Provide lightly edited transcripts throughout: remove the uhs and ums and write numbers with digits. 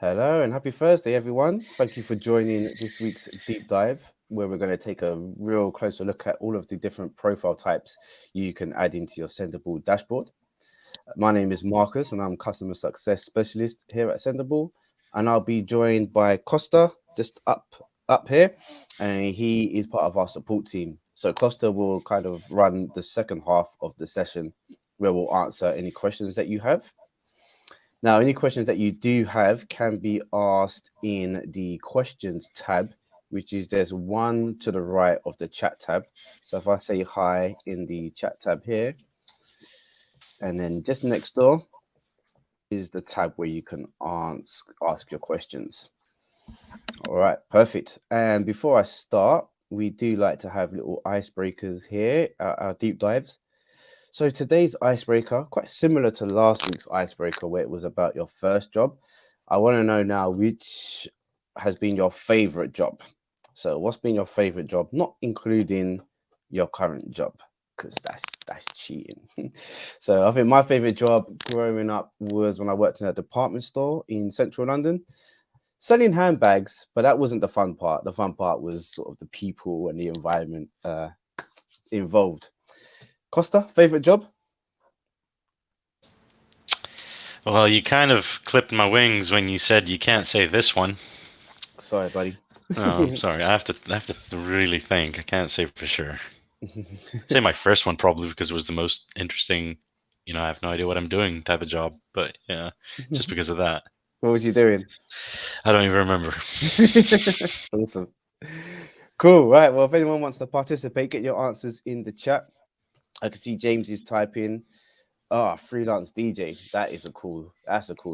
Hello and happy Thursday, everyone. Thank you for joining this week's deep dive, where we're going to take a real closer look at all of the different profile types you can add into your Sendible dashboard. My name is Marcus, and I'm customer success specialist here at Sendible, and I'll be joined by Costa, just up here, and he is part of our support team. So Costa will kind of run the second half of the session, where we'll answer any questions that you have. Now, any questions that you do have can be asked in the questions tab, which is there's one to the right of the chat tab. So if I say hi in the chat tab here, and then just next door is the tab where you can ask your questions. All right, perfect. And before I start, we do like to have little icebreakers here, our deep dives. So today's icebreaker, quite similar to last week's icebreaker where it was about your first job. I want to know now which has been your favorite job. So what's been your favorite job, not including your current job, because that's cheating. So I think my favorite job growing up was when I worked in a department store in central London, selling handbags, but that wasn't the fun part. The fun part was sort of the people and the environment involved. Costa, favorite job? Well, you kind of clipped my wings when you said you can't say this one. Sorry, buddy. Oh, I'm sorry. I have to really think. I can't say for sure. I'd say my first one probably because it was the most interesting. I have no idea what I'm doing type of job. But yeah, just because of that. What was you doing? I don't even remember. Awesome. Cool. Right. Well, if anyone wants to participate, get your answers in the chat. I can see James is typing. Freelance DJ. That's a cool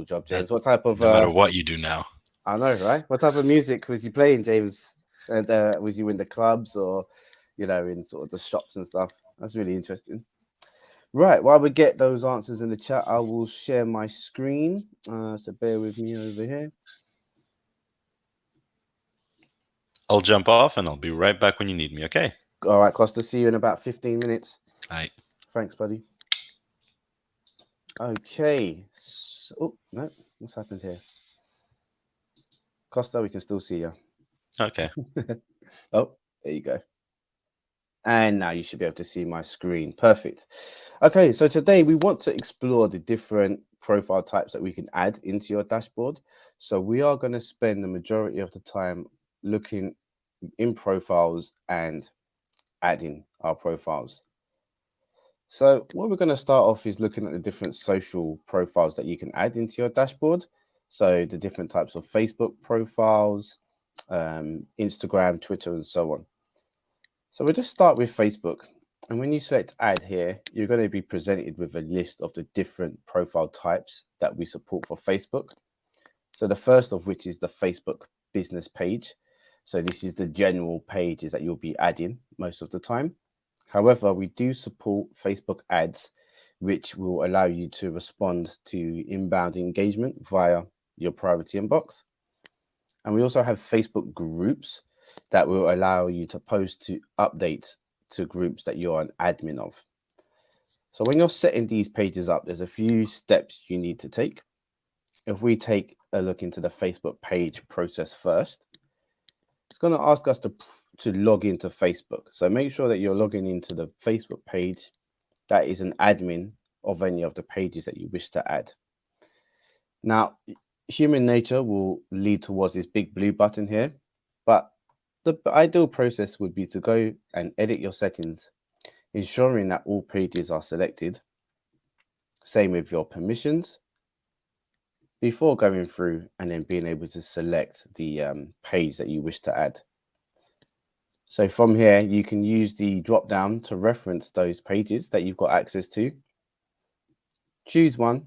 job, That James. What type of no matter what you do now. I know, right? What type of music was you playing, James? And was you in the clubs or in sort of the shops and stuff? That's really interesting. Right, while we get those answers in the chat, I will share my screen. So bear with me over here. I'll jump off and I'll be right back when you need me. Okay. All right, Costa, see you in about 15 minutes. All right. Thanks, buddy. Okay. Oh, no, what's happened here? Costa, we can still see you. Okay. Oh, there you go. And now you should be able to see my screen. Perfect. Okay, so today we want to explore the different profile types that we can add into your dashboard. So we are going to spend the majority of the time looking in profiles and adding our profiles. So what we're going to start off is looking at the different social profiles that you can add into your dashboard. So the different types of Facebook profiles, Instagram, Twitter, and so on. So we'll just start with Facebook. And when you select add here, you're going to be presented with a list of the different profile types that we support for Facebook. So the first of which is the Facebook business page. So this is the general pages that you'll be adding most of the time. However, we do support Facebook ads, which will allow you to respond to inbound engagement via your priority inbox. And we also have Facebook groups that will allow you to post to updates to groups that you're an admin of. So when you're setting these pages up, there's a few steps you need to take. If we take a look into the Facebook page process first, it's going to ask us to log into Facebook. So make sure that you're logging into the Facebook page that is an admin of any of the pages that you wish to add. Now, human nature will lead towards this big blue button here, but the ideal process would be to go and edit your settings, ensuring that all pages are selected. Same with your permissions, before going through and then being able to select the page that you wish to add. So from here, you can use the drop down to reference those pages that you've got access to. Choose one,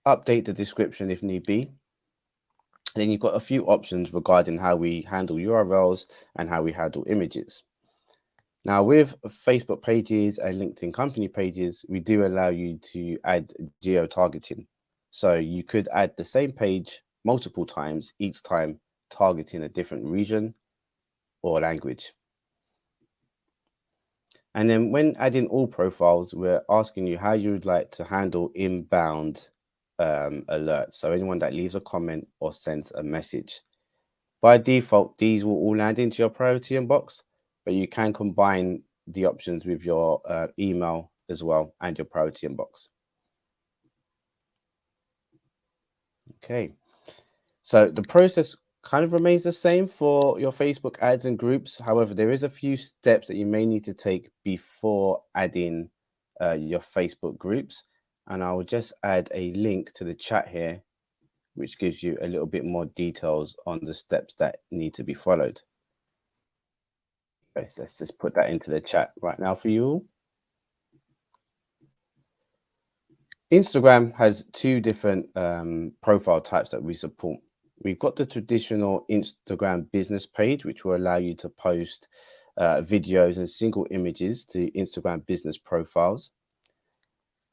update the description if need be. And then you've got a few options regarding how we handle URLs and how we handle images. Now, with Facebook pages and LinkedIn company pages, we do allow you to add geo-targeting. So you could add the same page multiple times, each time targeting a different region or language. And then when adding all profiles, we're asking you how you would like to handle inbound alerts. So anyone that leaves a comment or sends a message. By default, these will all land into your priority inbox, but you can combine the options with your email as well and your priority inbox. Okay, so the process kind of remains the same for your Facebook ads and groups. However, there is a few steps that you may need to take before adding your Facebook groups. And I will just add a link to the chat here, which gives you a little bit more details on the steps that need to be followed. Okay, so let's just put that into the chat right now for you all. Instagram has two different profile types that we support. We've got the traditional Instagram business page, which will allow you to post videos and single images to Instagram business profiles.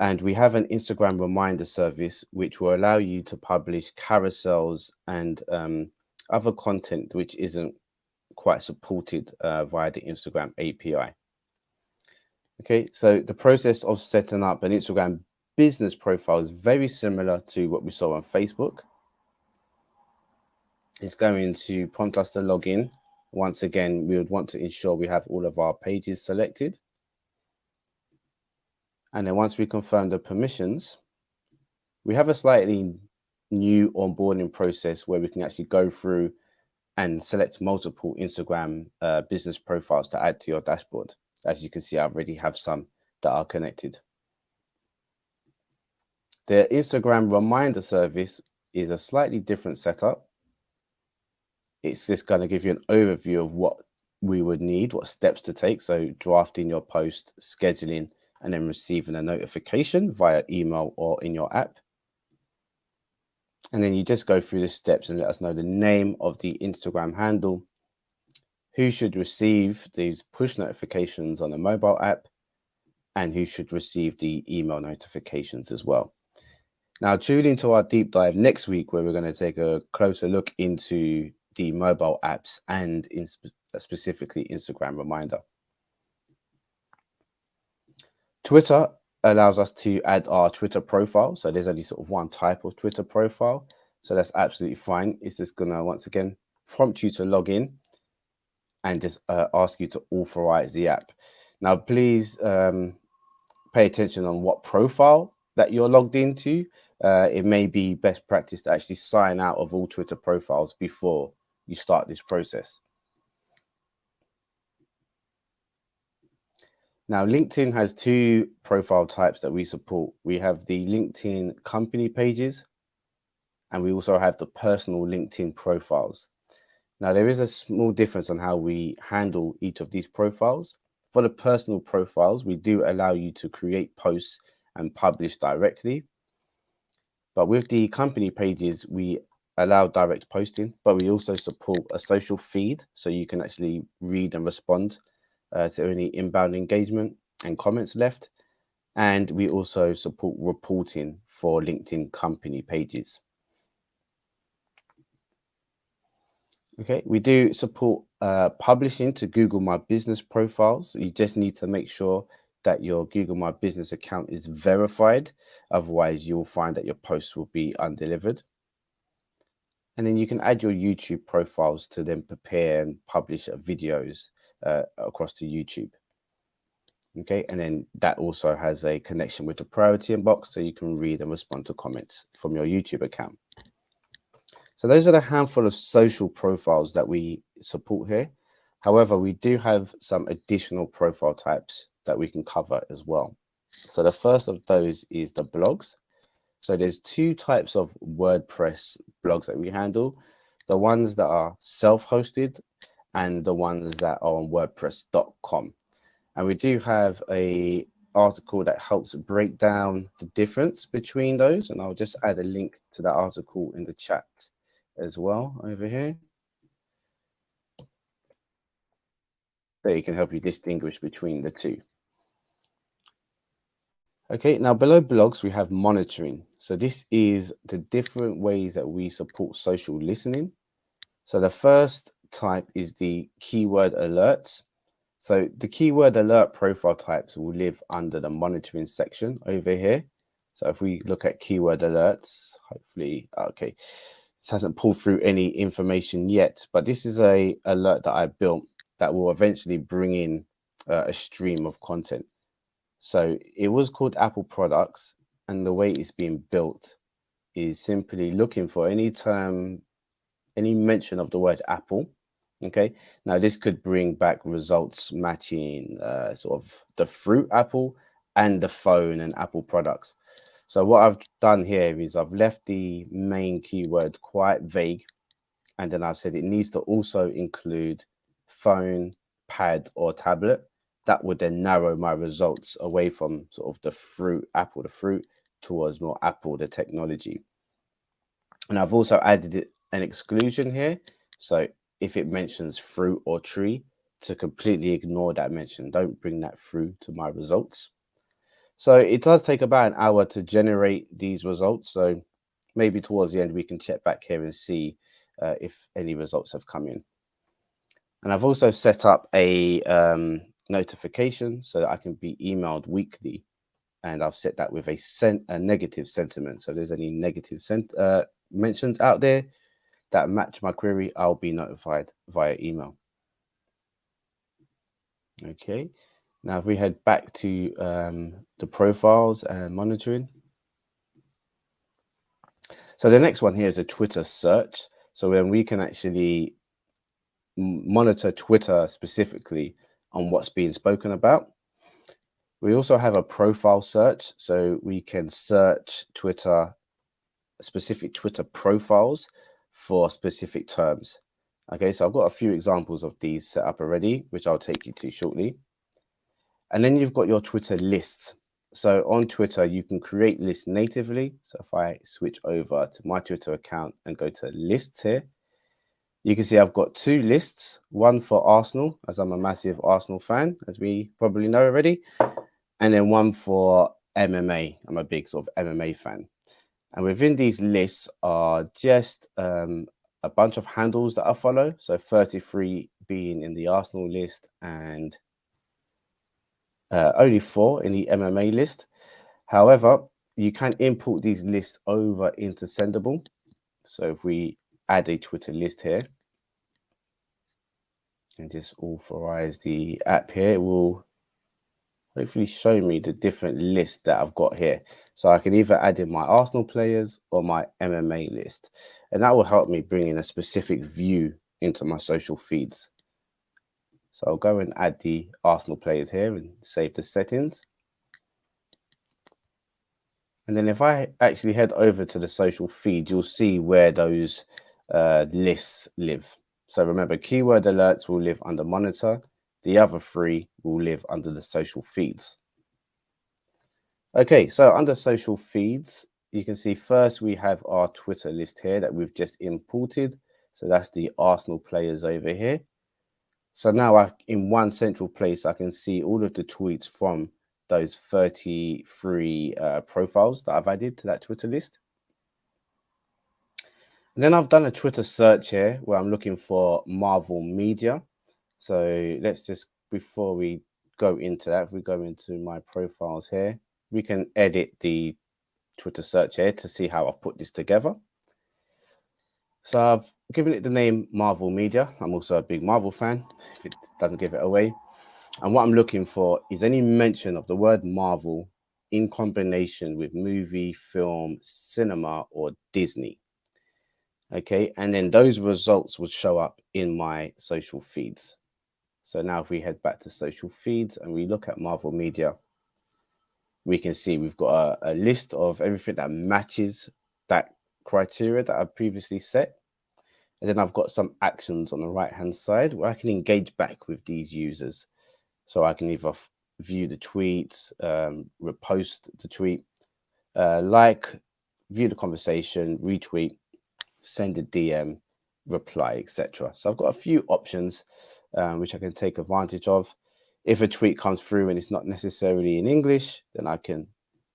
And we have an Instagram reminder service, which will allow you to publish carousels and other content which isn't quite supported via the Instagram API. Okay, so the process of setting up an Instagram business profile is very similar to what we saw on Facebook. It's going to prompt us to log in. Once again, we would want to ensure we have all of our pages selected. And then once we confirm the permissions, we have a slightly new onboarding process where we can actually go through and select multiple Instagram business profiles to add to your dashboard. As you can see, I already have some that are connected. The Instagram reminder service is a slightly different setup. It's just going to give you an overview of what we would need, what steps to take. So drafting your post, scheduling, and then receiving a notification via email or in your app. And then you just go through the steps and let us know the name of the Instagram handle, who should receive these push notifications on the mobile app, and who should receive the email notifications as well. Now, tune into our deep dive next week, where we're going to take a closer look into the mobile apps and specifically Instagram reminder. Twitter allows us to add our Twitter profile. So there's only sort of one type of Twitter profile. So that's absolutely fine. It's just going to, once again, prompt you to log in and just ask you to authorize the app. Now, please pay attention on what profile that you're logged into. It may be best practice to actually sign out of all Twitter profiles before you start this process. Now, LinkedIn has two profile types that we support. We have the LinkedIn company pages, and we also have the personal LinkedIn profiles. Now, there is a small difference on how we handle each of these profiles. For the personal profiles, we do allow you to create posts and publish directly. But with the company pages, we allow direct posting, but we also support a social feed, so you can actually read and respond to any inbound engagement and comments left. And we also support reporting for LinkedIn company pages. Okay, we do support publishing to Google My Business profiles. You just need to make sure that your Google My Business account is verified. Otherwise, you'll find that your posts will be undelivered. And then you can add your YouTube profiles to then prepare and publish videos across to YouTube. Okay, and then that also has a connection with the priority inbox, so you can read and respond to comments from your YouTube account. So those are the handful of social profiles that we support here. However, we do have some additional profile types that we can cover as well. So the first of those is the blogs. So there's two types of WordPress blogs that we handle: the ones that are self-hosted and the ones that are on WordPress.com. And we do have a article that helps break down the difference between those. And I'll just add a link to that article in the chat as well over here. So it can help you distinguish between the two. Okay, now below blogs, we have monitoring. So this is the different ways that we support social listening. So the first type is the keyword alerts. So the keyword alert profile types will live under the monitoring section over here. So if we look at keyword alerts, hopefully, okay, this hasn't pulled through any information yet, but this is a alert that I built that will eventually bring in a stream of content. So it was called Apple Products, and the way it's being built is simply looking for any term, any mention of the word Apple. Okay, now this could bring back results matching sort of the fruit Apple and the phone and Apple products. So what I've done here is I've left the main keyword quite vague, and then I said it needs to also include phone, pad, or tablet. That would then narrow my results away from sort of the fruit, Apple, the fruit, towards more Apple, the technology. And I've also added an exclusion here. So if it mentions fruit or tree, to completely ignore that mention. Don't bring that through to my results. So it does take about an hour to generate these results. So maybe towards the end, we can check back here and see if any results have come in. And I've also set up a notification so that I can be emailed weekly. And I've set that with a negative sentiment. So if there's any negative mentions out there that match my query, I'll be notified via email. Okay. Now, if we head back to the profiles and monitoring. So the next one here is a Twitter search. So then we can actually monitor Twitter specifically on what's being spoken about. We also have a profile search. So we can search specific Twitter profiles for specific terms. Okay, so I've got a few examples of these set up already, which I'll take you to shortly. And then you've got your Twitter lists. So on Twitter, you can create lists natively. So if I switch over to my Twitter account and go to lists here, you can see I've got two lists, one for Arsenal, as I'm a massive Arsenal fan, as we probably know already, and then one for MMA. I'm a big sort of MMA fan. And within these lists are just a bunch of handles that I follow. So 33 being in the Arsenal list and only 4 in the MMA list. However, you can import these lists over into Sendible. So if we add a Twitter list here and just authorize the app here, it will hopefully show me the different lists that I've got here. So I can either add in my Arsenal players or my MMA list. And that will help me bring in a specific view into my social feeds. So I'll go and add the Arsenal players here and save the settings. And then if I actually head over to the social feed, you'll see where those lists live. So remember, keyword alerts will live under monitor. The other 3 will live under the social feeds. Okay, so under social feeds, you can see first we have our Twitter list here that we've just imported. So that's the Arsenal players over here. So now in one central place, I can see all of the tweets from those 33 profiles that I've added to that Twitter list. And then I've done a Twitter search here where I'm looking for Marvel Media. So let's just, before we go into that, if we go into my profiles here, we can edit the Twitter search here to see how I've put this together. So I've given it the name Marvel Media. I'm also a big Marvel fan, if it doesn't give it away. And what I'm looking for is any mention of the word Marvel in combination with movie, film, cinema, or Disney. Okay, and then those results would show up in my social feeds. So now if we head back to social feeds and we look at Marvel Media, we can see we've got a list of everything that matches that criteria that I previously set. And then I've got some actions on the right-hand side where I can engage back with these users. So I can either view the tweets, repost the tweet, view the conversation, retweet, send a DM, reply, etc. So I've got a few options which I can take advantage of. If a tweet comes through and it's not necessarily in English, then I can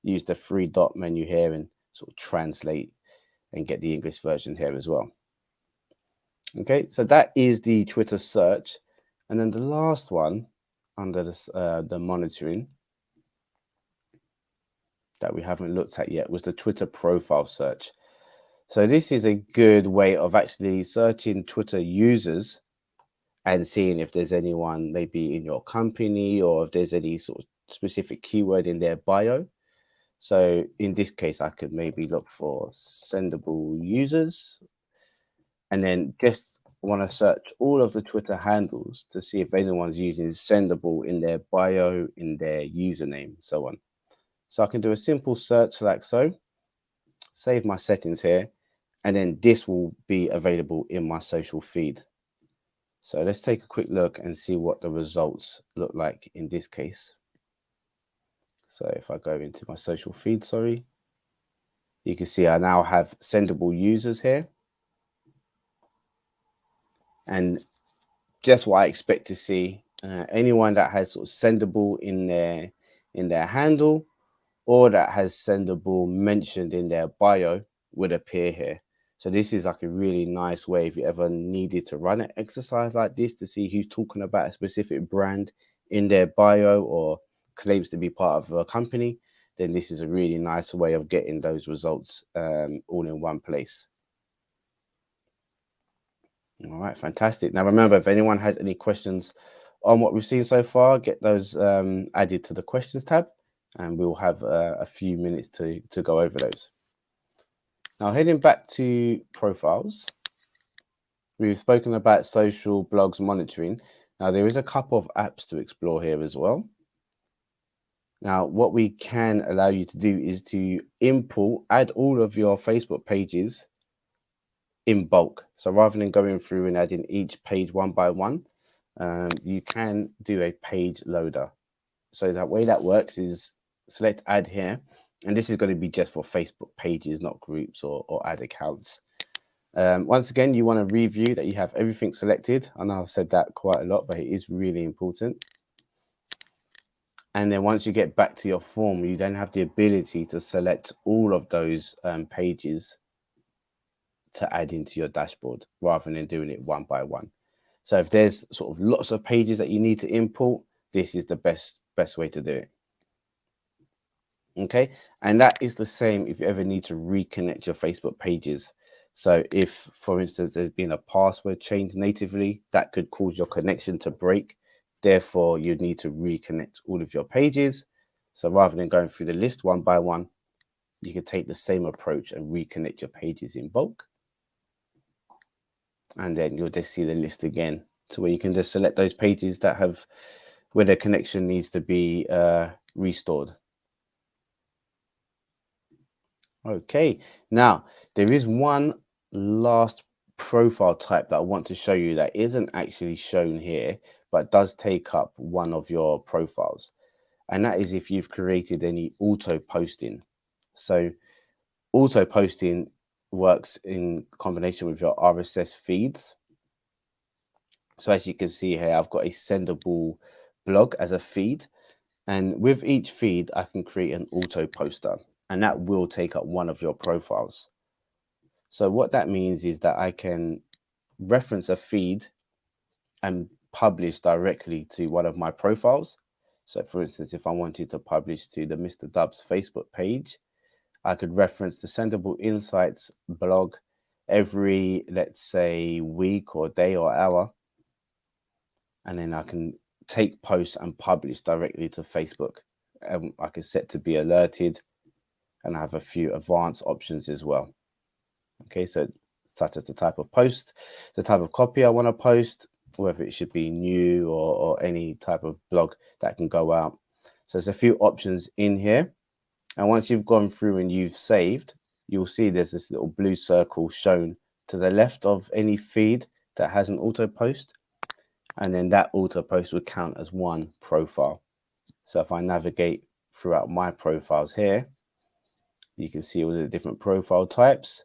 use the 3-dot menu here and sort of translate and get the English version here as well. Okay, so that is the Twitter search. And then the last one under this, the monitoring that we haven't looked at yet was the Twitter profile search. So this is a good way of actually searching Twitter users and seeing if there's anyone maybe in your company or if there's any sort of specific keyword in their bio. So in this case, I could maybe look for Sendible users and then just want to search all of the Twitter handles to see if anyone's using Sendible in their bio, in their username, so on. So I can do a simple search like so, save my settings here, and then this will be available in my social feed. So let's take a quick look and see what the results look like in this case. So if I go into my social feed, you can see I now have Sendible users here. And just what I expect to see, anyone that has sort of Sendible in their handle or that has Sendible mentioned in their bio would appear here. So this is like a really nice way if you ever needed to run an exercise like this to see who's talking about a specific brand in their bio or claims to be part of a company, then this is a really nice way of getting those results all in one place. All right, fantastic. Now, remember, if anyone has any questions on what we've seen so far, get those added to the questions tab, and we'll have a few minutes to go over those. Now, heading back to profiles, we've spoken about social blogs monitoring. Now, there is a couple of apps to explore here as well. Now, what we can allow you to do is to add all of your Facebook pages in bulk. So rather than going through and adding each page one by one, you can do a page loader. So that way that works is select add here. And this is going to be just for Facebook pages, not groups or ad accounts. Once again, you want to review that you have everything selected. I know I've said that quite a lot, but it is really important. And then once you get back to your form, you then have the ability to select all of those pages to add into your dashboard rather than doing it one by one. So if there's sort of lots of pages that you need to import, this is the best way to do it. Okay, and that is the same if you ever need to reconnect your Facebook pages. So if, for instance, there's been a password change natively, that could cause your connection to break. Therefore, you need to reconnect all of your pages. So rather than going through the list one by one, you can take the same approach and reconnect your pages in bulk. And then you'll just see the list again to where you can just select those pages that have where the connection needs to be restored. Okay, now there is one last profile type that I want to show you that isn't actually shown here, but does take up one of your profiles. And that is if you've created any auto posting. So auto posting works in combination with your RSS feeds. So as you can see here, I've got a Sendible blog as a feed. And with each feed, I can create an auto poster, and that will take up one of your profiles. So what that means is that I can reference a feed and publish directly to one of my profiles. So for instance, if I wanted to publish to the Mr. Dubs Facebook page, I could reference the Sendible Insights blog every, let's say, week or day or hour. And then I can take posts and publish directly to Facebook. I can set to be alerted, and I have a few advanced options as well. Okay, so such as the type of post, the type of copy I want to post, whether it should be new or any type of blog that can go out. So there's a few options in here. And once you've gone through and you've saved, you'll see there's this little blue circle shown to the left of any feed that has an auto post. And then that auto post would count as one profile. So if I navigate throughout my profiles here, you can see all the different profile types.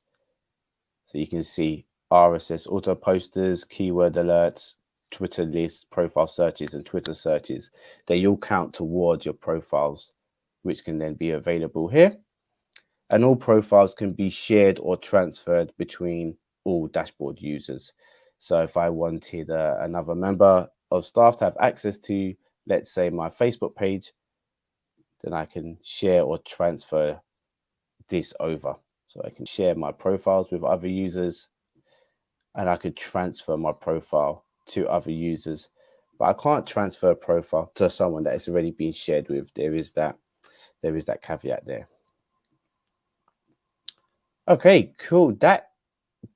So you can see RSS auto posters, keyword alerts, Twitter lists, profile searches, and Twitter searches. They all count towards your profiles, which can then be available here. And all profiles can be shared or transferred between all dashboard users. So if I wanted another member of staff to have access to, let's say, my Facebook page, then I can share or transfer this over. So I can share my profiles with other users, and I could transfer my profile to other users. But I can't transfer a profile to someone that has already been shared with. There is that caveat there. Okay, cool. That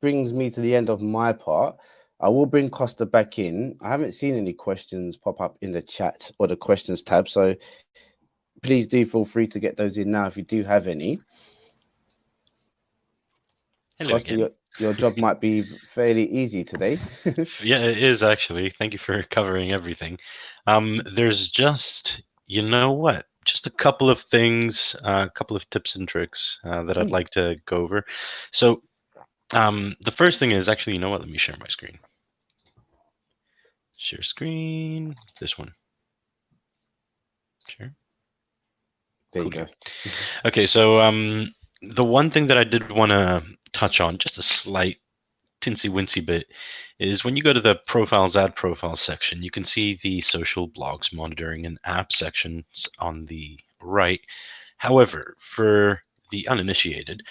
brings me to the end of my part. I will bring Costa back in. I haven't seen any questions pop up in the chat or the questions tab, so please do feel free to get those in now if you do have any. Hello Costa, again. your job might be fairly easy today. Yeah, it is actually. Thank you for covering everything. There's just, you know what? Just a couple of things, a couple of tips and tricks that I'd like to go over. So, the first thing is actually, you know what? Let me share my screen. Share screen. This one. Share. There Cool you deal. go. Okay, so the one thing that I did want to touch on, just a slight tinsy wincy bit, is when you go to the profiles, add profiles section, you can see the social blogs, monitoring, and app sections on the right. However, for the uninitiated,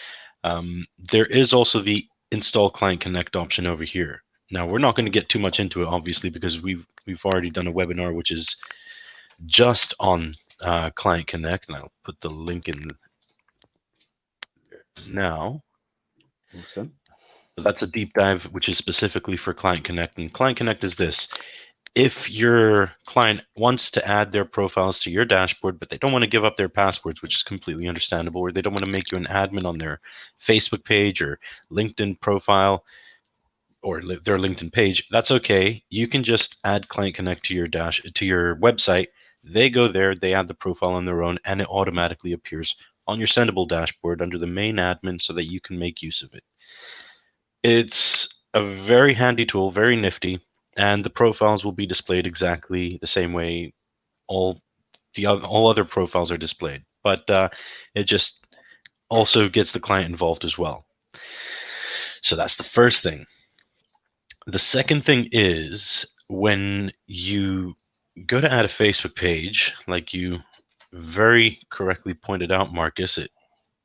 there is also the install client connect option over here. Now we're not going to get too much into it, obviously, because we've already done a webinar which is just on client connect, and I'll put the link in now. Awesome. So that's a deep dive, which is specifically for Client Connect. And Client Connect is this: if your client wants to add their profiles to your dashboard, but they don't want to give up their passwords, which is completely understandable, or they don't want to make you an admin on their Facebook page or LinkedIn profile or their LinkedIn page, that's okay. You can just add Client Connect to your website. They go there, they add the profile on their own, and it automatically appears on your Sendible dashboard under the main admin so that you can make use of it. It's a very handy tool, very nifty, and the profiles will be displayed exactly the same way all other profiles are displayed. But it just also gets the client involved as well. So that's the first thing. The second thing is when you go to add a Facebook page, like you very correctly pointed out, Marcus, it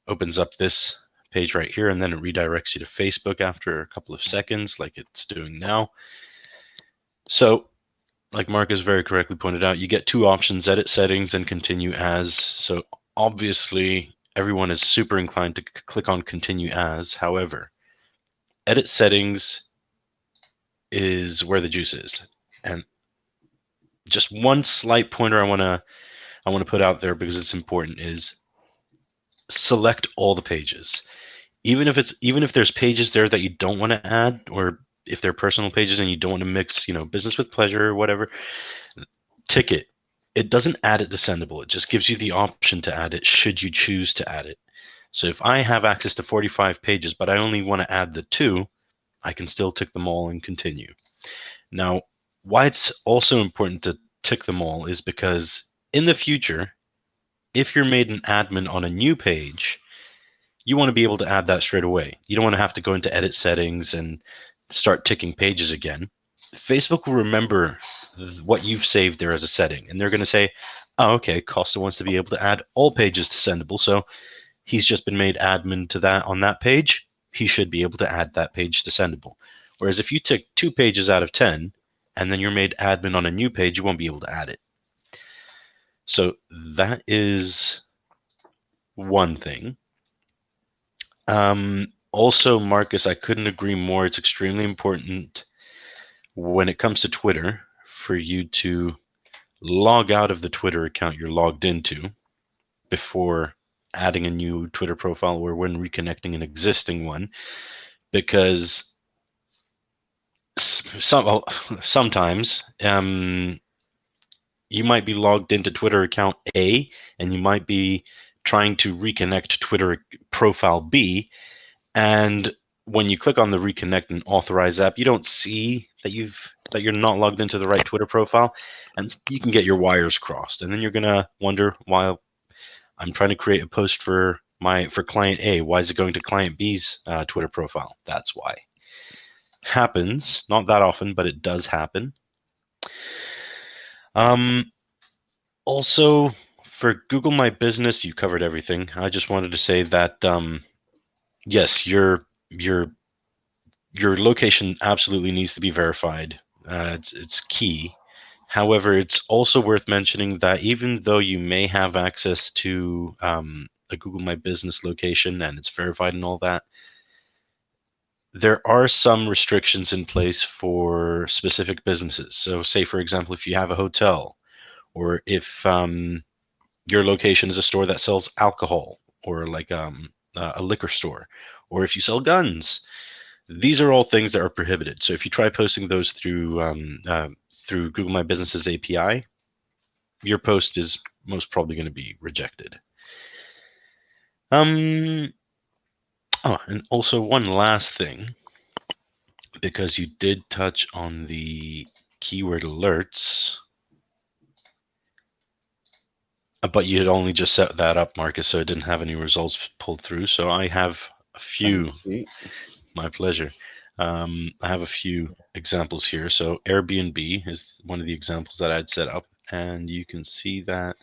opens up this page right here, and then it redirects you to Facebook after a couple of seconds, like it's doing now. So, like Marcus very correctly pointed out, you get two options: edit settings and continue as. So obviously, everyone is super inclined to click on continue as. However, edit settings is where the juice is. And just one slight pointer I want to put out there because it's important is select all the pages. Even if there's pages there that you don't want to add, or if they're personal pages and you don't want to mix, business with pleasure or whatever, tick it. It doesn't add it to Sendible. It just gives you the option to add it should you choose to add it. So if I have access to 45 pages, but I only want to add the two, I can still tick them all and continue. Now, why it's also important to tick them all is because in the future, if you're made an admin on a new page, you want to be able to add that straight away. You don't want to have to go into edit settings and start ticking pages again. Facebook will remember what you've saved there as a setting, and they're going to say, oh, okay, Costa wants to be able to add all pages to Sendible, so he's just been made admin to that on that page. He should be able to add that page to Sendible. Whereas if you tick 2 pages out of 10, and then you're made admin on a new page, you won't be able to add it. So that is one thing. Also, Marcus, I couldn't agree more. It's extremely important when it comes to Twitter for you to log out of the Twitter account you're logged into before adding a new Twitter profile or when reconnecting an existing one, because sometimes you might be logged into Twitter account A and you might be trying to reconnect Twitter profile B, and when you click on the reconnect and authorize app, you don't see that you're not logged into the right Twitter profile, and you can get your wires crossed, and then you're gonna wonder why I'm trying to create a post for client A. Why is it going to client B's Twitter profile? That's why. Happens, not that often, but it does happen. Also, For Google My Business, you covered everything. I just wanted to say that yes, your location absolutely needs to be verified. It's key. However, it's also worth mentioning that even though you may have access to a Google My Business location and it's verified and all that, there are some restrictions in place for specific businesses. So, say for example, if you have a hotel, or if your location is a store that sells alcohol, or like a liquor store, or if you sell guns, these are all things that are prohibited. So if you try posting those through Google My Business's API, your post is most probably going to be rejected. Oh, and also one last thing, because you did touch on the keyword alerts, but you had only just set that up, Marcus, so it didn't have any results pulled through. So I have a few. Thank you. My pleasure. I have a few examples here. So Airbnb is one of the examples that I'd set up, and you can see that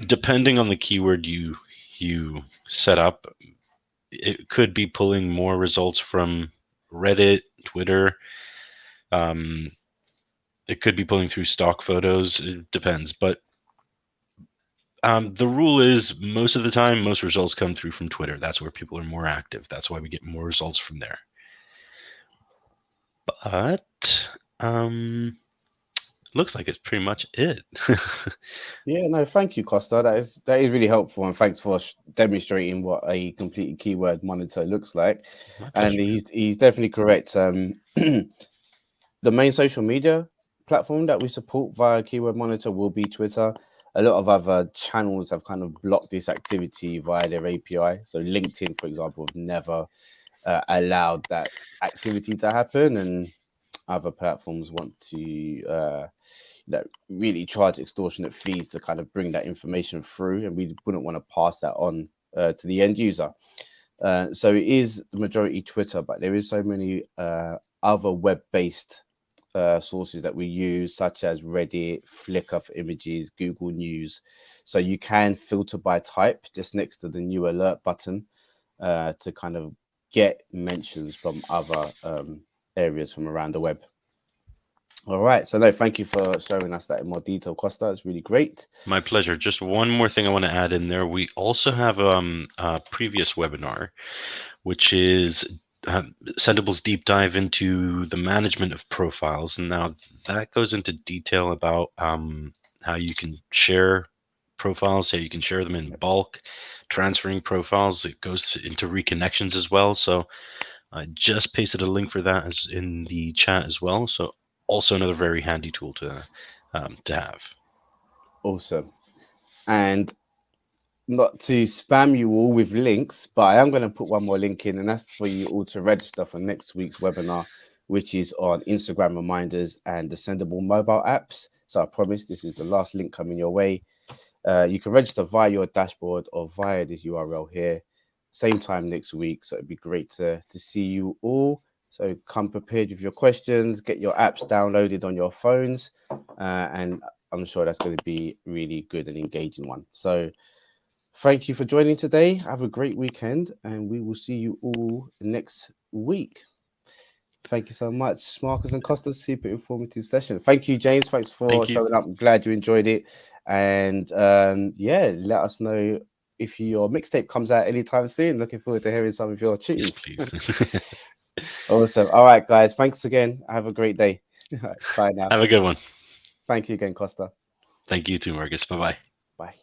depending on the keyword you set up, it could be pulling more results from Reddit, Twitter. It could be pulling through stock photos. It depends, but the rule is most of the time, most results come through from Twitter. That's where people are more active. That's why we get more results from there. But looks like it's pretty much it. Yeah, no, thank you, Costa. That is really helpful, and thanks for demonstrating what a completed keyword monitor looks like. And he's definitely correct. The main social media platform that we support via keyword monitor will be Twitter. A lot of other channels have kind of blocked this activity via their API. So LinkedIn, for example, have never allowed that activity to happen, and other platforms want to really charge extortionate fees to kind of bring that information through, and we wouldn't want to pass that on to the end user. So it is the majority Twitter, but there is so many other web-based sources that we use, such as Reddit, Flickr for images, Google News. So you can filter by type just next to the new alert button to kind of get mentions from other areas from around the web. All right. So no, thank you for showing us that in more detail, Costa. It's really great. My pleasure. Just one more thing I want to add in there. We also have a previous webinar, which is Sendible's deep dive into the management of profiles. And now that goes into detail about how you can share profiles, how you can share them in bulk, transferring profiles. It goes into reconnections as well. So I just pasted a link for that as in the chat as well. So also another very handy tool to have. Awesome. And not to spam you all with links, but I am going to put one more link in, and that's for you all to register for next week's webinar, which is on Instagram reminders and the Sendible mobile apps. So I promise this is the last link coming your way. You can register via your dashboard or via this URL here. Same time next week. So it'd be great to see you all. So come prepared with your questions, get your apps downloaded on your phones, and I'm sure that's going to be really good and engaging one. So thank you for joining today. Have a great weekend, and we will see you all next week. Thank you so much, Marcus and Costa. Super informative session. Thank you, James. Thanks for showing up. I'm glad you enjoyed it. And yeah, let us know if your mixtape comes out anytime soon. Looking forward to hearing some of your tunes. Yes, Awesome. All right, guys. Thanks again. Have a great day. Bye now. Have a good one. Thank you again, Costa. Thank you too, Marcus. Bye-bye. Bye.